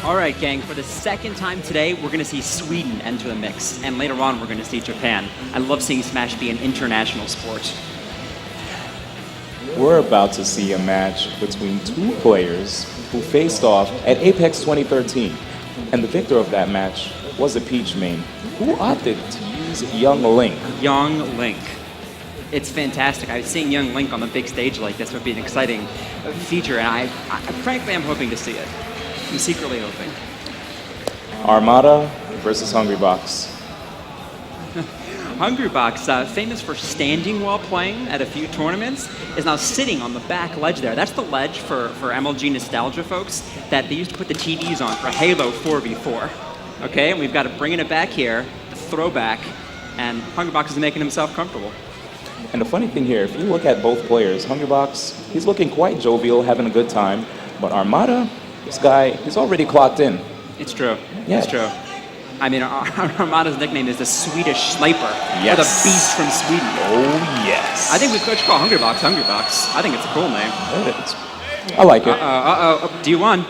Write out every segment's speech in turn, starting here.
All right, gang, for the second time today, we're going to see Sweden enter the mix, and later on, we're going to see Japan. I love seeing Smash be an international sport. We're about to see a match between two players who faced off at Apex 2013. And the victor of that match was a Peach main who opted to use Young Link. Young Link. It's fantastic. I was seeing Young Link on the big stage like this would be an exciting feature, and I frankly, I'm hoping to see it. I'm secretly hoping. Armada versus Hungrybox. Hungrybox, famous for standing while playing at a few tournaments, is now sitting on the back ledge there. That's the ledge for MLG nostalgia folks that they used to put the TVs on for Halo 4v4. Okay, and we've got it bringing it back here, the throwback, and Hungrybox is making himself comfortable. And the funny thing here, if you look at both players, Hungrybox, he's looking quite jovial, having a good time, but Armada, this guy, he's already clocked in. It's true. Yeah. It's true. I mean, Armada's nickname is the Swedish Sniper. Yes. Or the Beast from Sweden. Oh, yes. I think we could call Hungrybox Hungrybox. I think it's a cool name. It is. I like it. D1.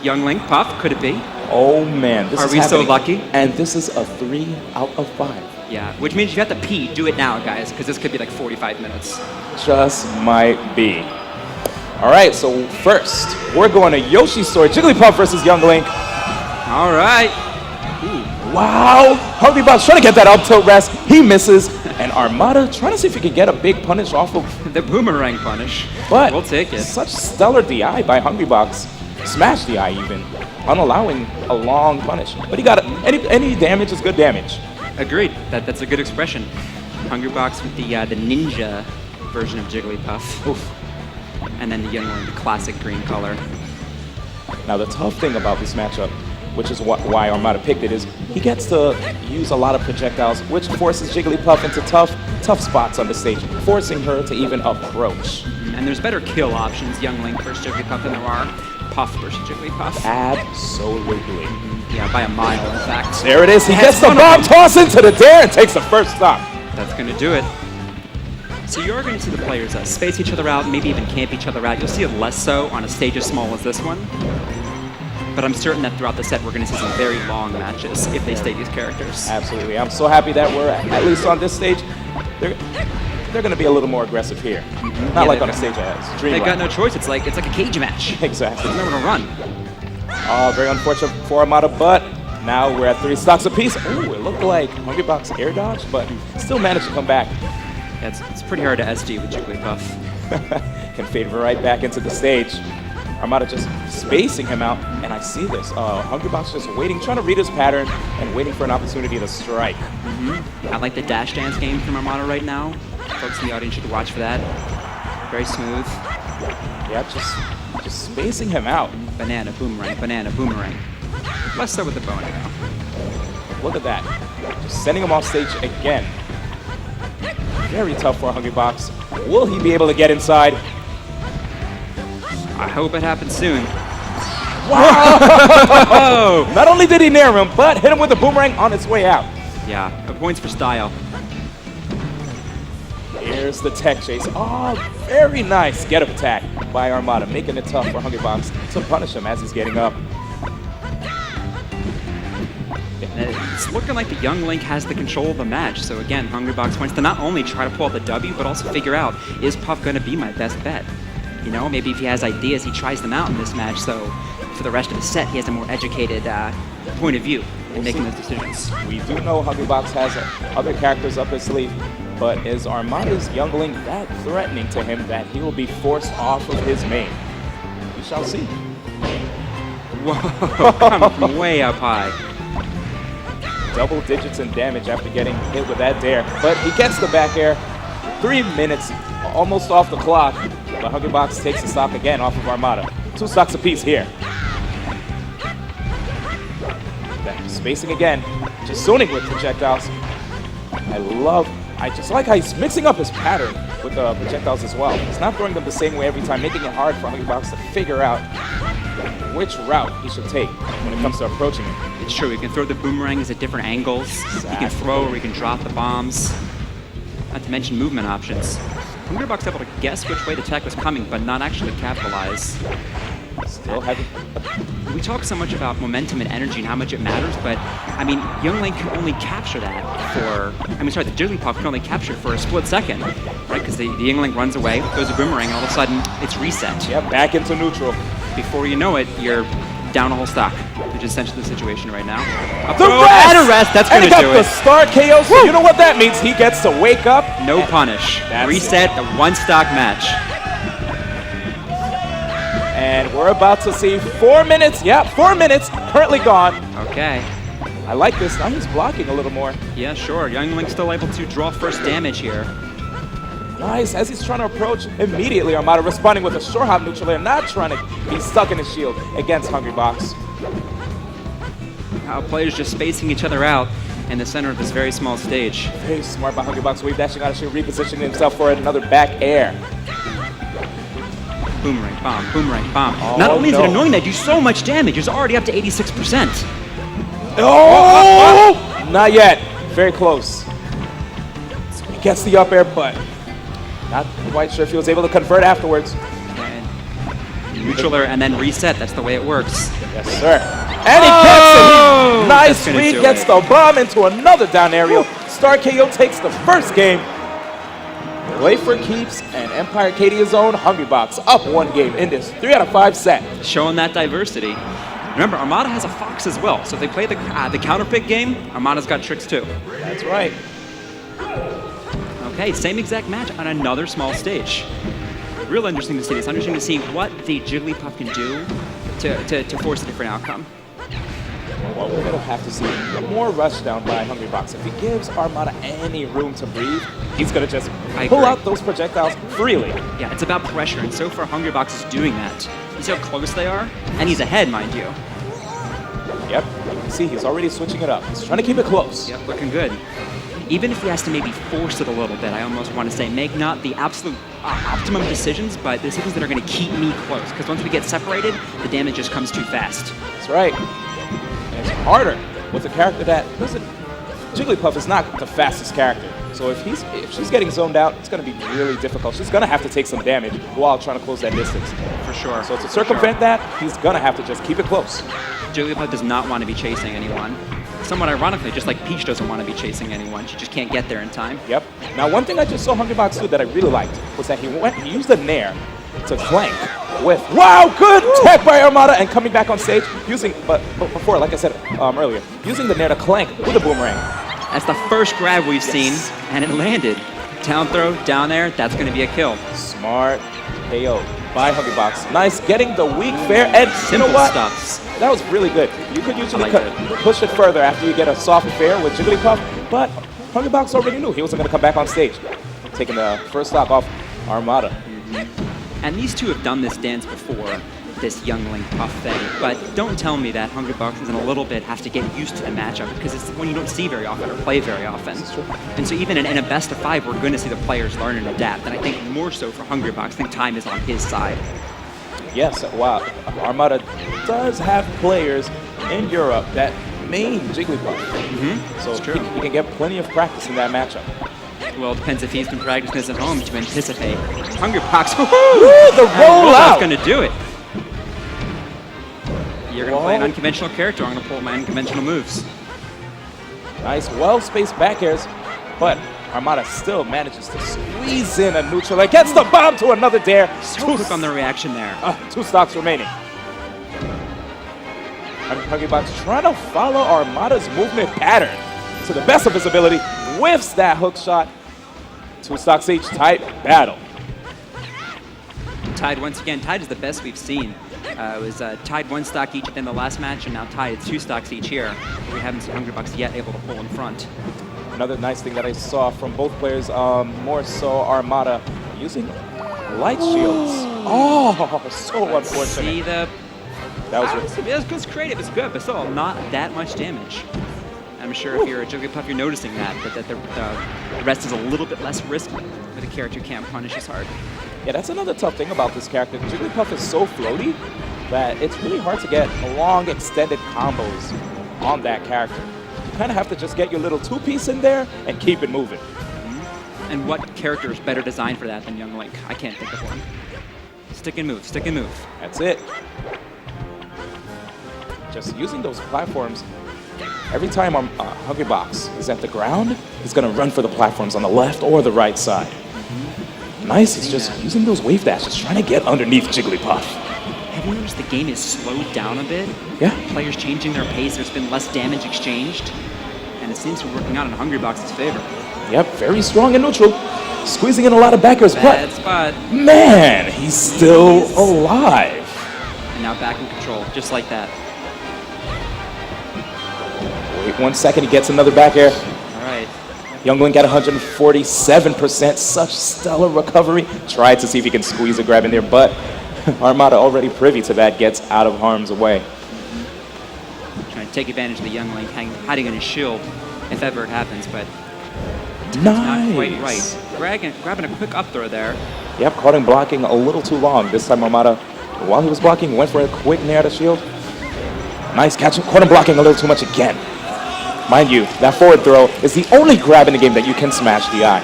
Young Link, Puff, could it be? Oh, man. This Are is we so happening. lucky? And this is a 3 out of 5. Yeah, which means you have to pee. Do it now, guys, because this could be like 45 minutes. Just might be. All right, so first, we're going to Yoshi's Story, Jigglypuff versus Young Link. All right. Wow! Hungrybox trying to get that up tilt rest. He misses. And Armada trying to see if he can get a big punish off of the boomerang punish. But we'll take it. Such stellar DI by Hungrybox. Smash DI even. Unallowing a long punish. But he got it. Any damage is good damage. Agreed. That's a good expression. Hungrybox with the ninja version of Jigglypuff. Oof. And then the Young Link, the classic green color. Now the tough thing about this matchup, which is why Armada picked it, is he gets to use a lot of projectiles, which forces Jigglypuff into tough spots on the stage, forcing her to even approach. And there's better kill options, Young Link versus Jigglypuff, than there are Puff versus Jigglypuff. Absolutely. Yeah, by a mile, in fact. There it is. He gets the bomb toss into the dare and takes the first stop. That's going to do it. So you're going to see the players space each other out, maybe even camp each other out. You'll see it less so on a stage as small as this one. But I'm certain that throughout the set, we're going to see some very long matches if they stay these characters. Absolutely. I'm so happy that we're, at least on this stage, they're going to be a little more aggressive here. Not like on a stage as Dream. They've got no choice. It's like a cage match. Exactly. There's nowhere to run. Oh, very unfortunate for Armada, but now we're at 3 stocks apiece. Ooh, it looked like Hungrybox air dodge, but still managed to come back. Yeah, it's pretty hard to SD with Jigglypuff. Can fade right back into the stage. Armada just spacing him out, and I see this. Hungrybox just waiting, trying to read his pattern, and waiting for an opportunity to strike. I like the dash dance game from Armada right now. Folks in the audience should watch for that. Very smooth. Yeah, just spacing him out. Banana, boomerang. Less so with the bow now. Look at that. Just sending him off stage again. Very tough for Hungrybox. Will he be able to get inside? I hope it happens soon. Wow! Not only did he nair him, but hit him with a boomerang on its way out. Yeah, points for style. Here's the tech chase. Oh, very nice get-up attack by Armada, making it tough for Hungrybox to punish him as he's getting up. It's looking like the Young Link has the control of the match. So again, Hungrybox wants to not only try to pull out the W, but also figure out, is Puff going to be my best bet? You know, maybe if he has ideas, he tries them out in this match. So for the rest of the set, he has a more educated point of view in making those decisions. We do know Hungrybox has other characters up his sleeve, but is Armada's Young Link that threatening to him that he will be forced off of his main? We shall see. Whoa, coming from way up high. Double digits in damage after getting hit with that dare, but he gets the back air. 3 minutes, almost off the clock, but Hungrybox takes the stock again off of Armada. 2 stocks apiece here. Then spacing again, just zoning with projectiles. I just like how he's mixing up his pattern with the projectiles as well. He's not throwing them the same way every time, making it hard for Hungrybox to figure out which route he should take when it comes to approaching him. It's true, he can throw the boomerangs at different angles. Exactly. He can throw or he can drop the bombs. Not to mention movement options. Hungrybox able to guess which way the tech was coming, but not actually capitalize. Still having... We talk so much about momentum and energy and how much it matters, but I mean, Young Link can only capture that for, the Jigglypuff can only capture for a split second, right? Because the Young Link runs away, goes a boomerang, and all of a sudden it's reset. Yep, back into neutral. Before you know it, you're down a whole stock, which is essentially the situation right now. The rest! And a rest, that's and going to do he got it. the star KO, so you know what that means. He gets to wake up. No punish. That's Reset the one stock match. And we're about to see 4 minutes. Yeah, 4 minutes currently gone. Okay. I like this. Now he's blocking a little more. Yeah, sure. Young Link still able to draw first damage here. Nice. As he's trying to approach, immediately Armada responding with a short hop neutral air, not trying to be stuck in his shield against Hungrybox. Players just spacing each other out in the center of this very small stage. Very smart by Hungrybox. Wave dashing out of shield, repositioning himself for another back air. Boomerang bomb, boomerang bomb. Oh, Not only is no. it annoying that you do so much damage, it's already up to 86%. Oh! Not yet. Very close. So he gets the up air, but not quite sure if he was able to convert afterwards. And neutral air and then reset. That's the way it works. Yes, sir. And he gets it. Nice That's gonna read. do Gets it. the bomb into another down aerial. Star KO takes the first game. Play for keeps and Empire Arcadia's own Hungrybox up 1 game in this 3 out of 5 set. Showing that diversity. Remember, Armada has a Fox as well, so if they play the counter pick game, Armada's got tricks too. That's right. Okay, same exact match on another small stage. Real interesting to see this. Interesting to see what the Jigglypuff can do to force a different outcome. Well, we're going to have to see more rush down by Hungrybox. If he gives Armada any room to breathe, he's going to just pull out those projectiles freely. Yeah, it's about pressure, and so far Hungrybox is doing that. You see how close they are? And he's ahead, mind you. Yep, you can see he's already switching it up. He's trying to keep it close. Yep, looking good. Even if he has to maybe force it a little bit, I almost want to say, make not the absolute optimum decisions, but decisions that are going to keep me close. Because once we get separated, the damage just comes too fast. That's right. And it's harder with a character that doesn't... Jigglypuff is not the fastest character. So if she's getting zoned out, it's going to be really difficult. She's going to have to take some damage while trying to close that distance. For sure. So to circumvent that, he's going to have to just keep it close. Jigglypuff does not want to be chasing anyone. Somewhat ironically, just like Peach doesn't want to be chasing anyone. She just can't get there in time. Yep. Now, one thing I just saw Hungrybox do that I really liked was that he used the Nair to flank with, wow, good tech by Armada, and coming back on stage, but before, like I said earlier, using the Nair to clank with a boomerang. That's the first grab we've seen, and it landed. Down throw, down air, that's going to be a kill. Smart KO by Hungrybox. Nice, getting the weak fair, and Simple you know what? stuff. That was really good. You could usually like push it further after you get a soft fair with Jigglypuff, but Hungrybox already knew he wasn't going to come back on stage, taking the first stock off Armada. And these two have done this dance before, this Young Link Puff thing, but don't tell me that Hungrybox doesn't a little bit have to get used to the matchup, because it's one you don't see very often or play very often. That's true. And so even in a best of 5, we're going to see the players learn and adapt, and I think more so for Hungrybox, I think time is on his side. Yes, wow. Armada does have players in Europe that main Jigglypuff. So he can get plenty of practice in that matchup. Well, it depends if he's been practicing this at home to anticipate. Hungrybox, Woo, the roll out! Going to do it. You're going to play an unconventional character. I'm going to pull my unconventional moves. Nice, well-spaced back airs, but Armada still manages to squeeze in a neutral. It gets the bomb to another dare. So quick on the reaction there. 2 stocks remaining. Hungrybox trying to follow Armada's movement pattern to the best of his ability. Whiffs that hook shot. 2 stocks each, tight battle. Tied once again. Tied is the best we've seen. It was tied 1 stock each in the last match, and now tied 2 stocks each here. We haven't seen Hungrybox yet able to pull in front. Another nice thing that I saw from both players, more so Armada, using light shields. Oh, so unfortunate. See the... That was it was creative, it's good, but still not that much damage. I'm sure if you're a Jigglypuff, you're noticing that the rest is a little bit less risky with a character who can't punish as hard. Yeah, that's another tough thing about this character. Jigglypuff is so floaty that it's really hard to get long, extended combos on that character. You kind of have to just get your little 2-piece in there and keep it moving. And what character is better designed for that than Young Link? I can't think of one. stick and move, stick and move. That's it. Just using those platforms. Every time Hungrybox is at the ground, he's going to run for the platforms on the left or the right side. Nice, he's just using those wave dashes, trying to get underneath Jigglypuff. Have you noticed the game is slowed down a bit? Yeah. Players changing their pace, there's been less damage exchanged, and it seems to be working out in Hungrybox's favor. Yep, very strong in neutral. Squeezing in a lot of back airs, Bad but spot. man, he's still alive. And now back in control, just like that. Wait 1 second, he gets another back air. All right. Young Link at 147%, such stellar recovery. Tried to see if he can squeeze a grab in there, but Armada, already privy to that, gets out of harm's way. Trying to take advantage of the Young Link hiding in his shield, if ever it happens, but Nice. not quite right. Grabbing a quick up throw there. Yep, caught him blocking a little too long. This time Armada, while he was blocking, went for a quick nair to shield. Nice catch, caught him blocking a little too much again. Mind you, that forward throw is the only grab in the game that you can smash the eye.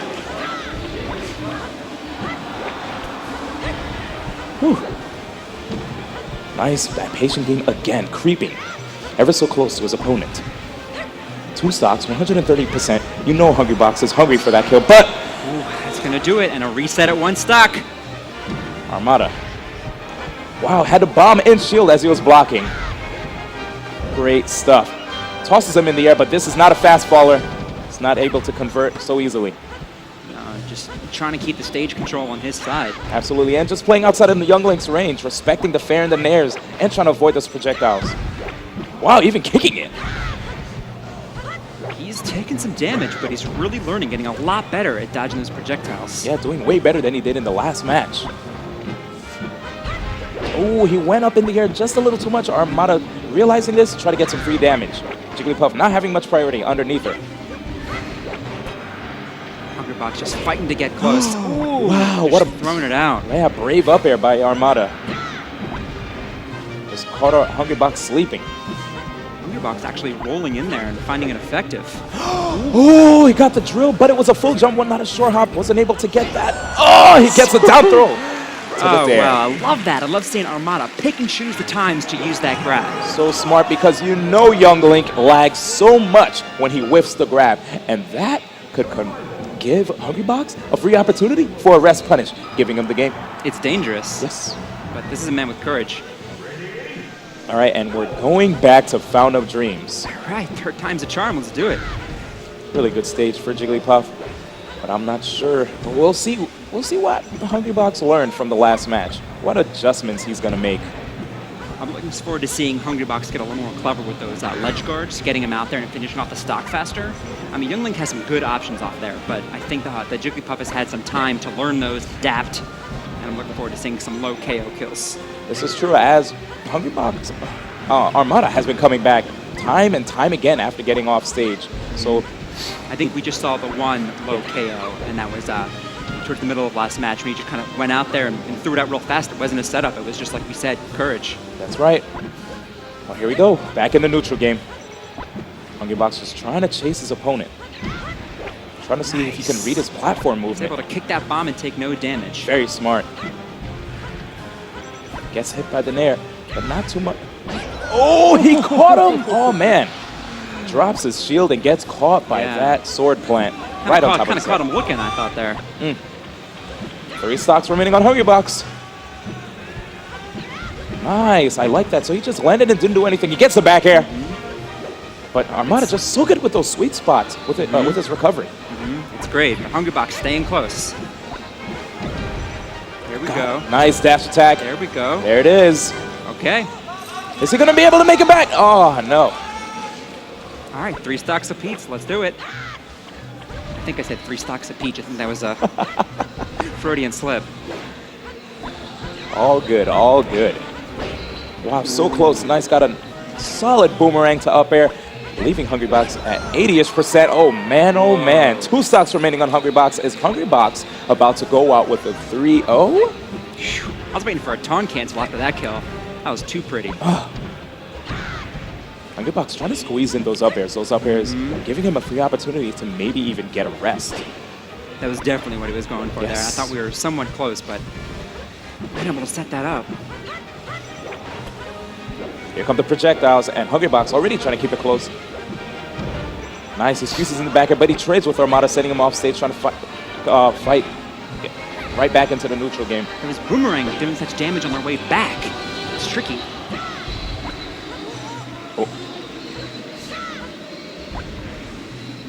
Whew. Nice, that patient game again, creeping ever so close to his opponent. 2 stocks, 130%. You know Hungrybox is hungry for that kill, but Ooh, that's going to do it, and a reset at 1 stock. Armada, wow, had to bomb in shield as he was blocking. Great stuff. Tosses him in the air, but this is not a fast faller. He's not able to convert so easily. Just trying to keep the stage control on his side. Absolutely, and just playing outside of the Young Link's range, respecting the fair and the nairs, and trying to avoid those projectiles. Wow, even kicking it. He's taking some damage, but he's really learning, getting a lot better at dodging those projectiles. Yeah, doing way better than he did in the last match. Oh, he went up in the air just a little too much. Armada, realizing this, try to get some free damage. Jigglypuff not having much priority underneath her. Hungrybox just fighting to get close. Ooh, wow, what a throwing it out. Yeah, brave up air by Armada. Just caught Hungrybox sleeping. Hungrybox actually rolling in there and finding it effective. Oh, he got the drill, but it was a full jump one, not a short hop. Wasn't able to get that. Oh, he gets a down throw. Oh, wow, I love that. I love seeing Armada pick and choose the times to use that grab. So smart, because you know Young Link lags so much when he whiffs the grab, and that could give Hungrybox a free opportunity for a rest punish, giving him the game. It's dangerous. Yes. But this is a man with courage. All right, and we're going back to Fountain of Dreams. All right, 3rd time's a charm. Let's do it. Really good stage for Jigglypuff, but I'm not sure. But we'll see. We'll see what Hungrybox learned from the last match. What adjustments he's going to make. I'm looking forward to seeing Hungrybox get a little more clever with those ledge guards, getting him out there and finishing off the stock faster. I mean, Young Link has some good options off there, but I think the Jigglypuff has had some time to learn those, adapt, and I'm looking forward to seeing some low KO kills. This is true, as Hungrybox, Armada has been coming back time and time again after getting off stage. So I think we just saw the one low KO, and that was towards the middle of last match when he just kind of went out there and threw it out real fast. It wasn't a setup. It was just like we said, courage. That's right. Well, here we go. Back in the neutral game. Hungrybox just trying to chase his opponent. Trying to see if he can read his platform He's movement. able to kick that bomb and take no damage. Very smart. Gets hit by the nair, but not too much. Oh, he caught him! Oh, man. Drops his shield and gets caught by that sword plant. Right on top of Kind his of caught head. him looking, I thought, there. 3 stocks remaining on Hungrybox. Nice, I like that. So he just landed and didn't do anything. He gets the back air. But Armada just so good with those sweet spots with it, with his recovery. It's great. Hungrybox staying close. Here we go. Nice dash attack. There we go. There it is. Okay. Is he going to be able to make it back? Oh, no. All right, 3 stocks of peach. Let's do it. I think I said 3 stocks of peach. I think that was a Freudian slip. All good, all good. Wow, so close. Nice, got a solid boomerang to up air, leaving Hungrybox at 80-ish%. Oh man, 2 stocks remaining on Hungrybox. Is Hungrybox about to go out with a 3-0? I was waiting for a taunt cancel after that kill. That was too pretty. Hungrybox trying to squeeze in those up airs. Those up airs giving him a free opportunity to maybe even get a rest. That was definitely what he was going for there. I thought we were somewhat close, but Been able to set that up. Here come the projectiles, and Hungrybox already trying to keep it close. Nice excuses in the back, but he trades with Armada, setting him off stage, trying to fight right back into the neutral game. It was Boomerang doing such damage on their way back. It's tricky. Oh.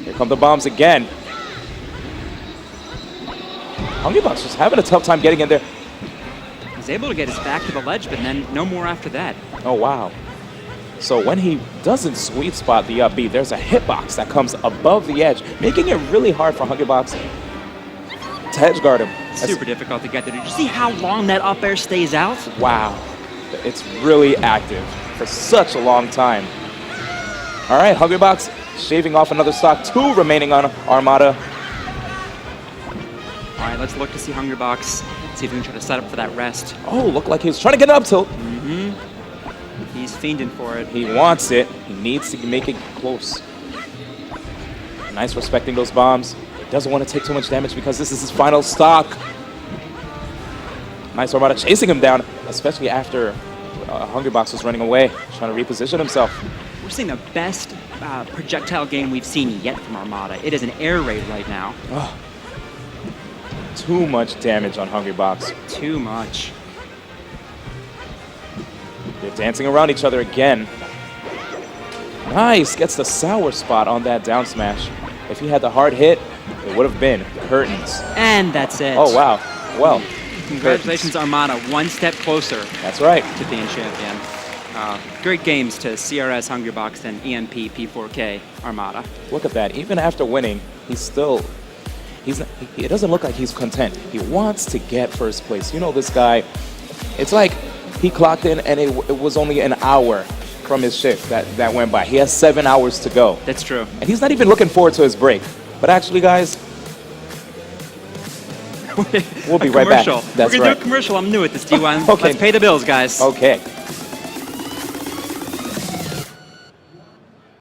Here come the bombs again. Hungrybox just having a tough time getting in there. He's able to get his back to the ledge, but then no more after that. Oh, wow. So when he doesn't sweet spot the up B, there's a hitbox that comes above the edge, making it really hard for Hungrybox to edge guard him. Super difficult to get there. Did you see how long that up air stays out? Wow. It's really active for such a long time. All right, Hungrybox shaving off another stock. 2 remaining on Armada. All right, let's look to see Hungrybox. See if we can try to set up for that rest. Oh, looked like he was trying to get an up tilt. He's fiending for it. He wants it. He needs to make it close. Nice respecting those bombs. He doesn't want to take too much damage because this is his final stock. Nice Armada chasing him down, especially after Hungrybox was running away, trying to reposition himself. We're seeing the best projectile game we've seen yet from Armada. It is an air raid right now. Oh. Too much damage on Hungrybox. Too much. They're dancing around each other again. Nice, gets the sour spot on that down smash. If he had the hard hit, it would have been curtains. And that's it. Oh, wow. Well, congratulations, curtains. Armada. One step closer. That's right. To being champion. Great games to CRS, Hungrybox, and EMP P4K Armada. Look at that. Even after winning, he's still... it doesn't look like he's content. He wants to get first place. You know this guy. It's like he clocked in and it was only an hour from his shift that went by. He has 7 hours to go. That's true. And he's not even looking forward to his break. But actually, guys, we'll be right back. That's right. We're going to do a commercial. I'm new at this, D1. Okay. Let's pay the bills, guys. Okay.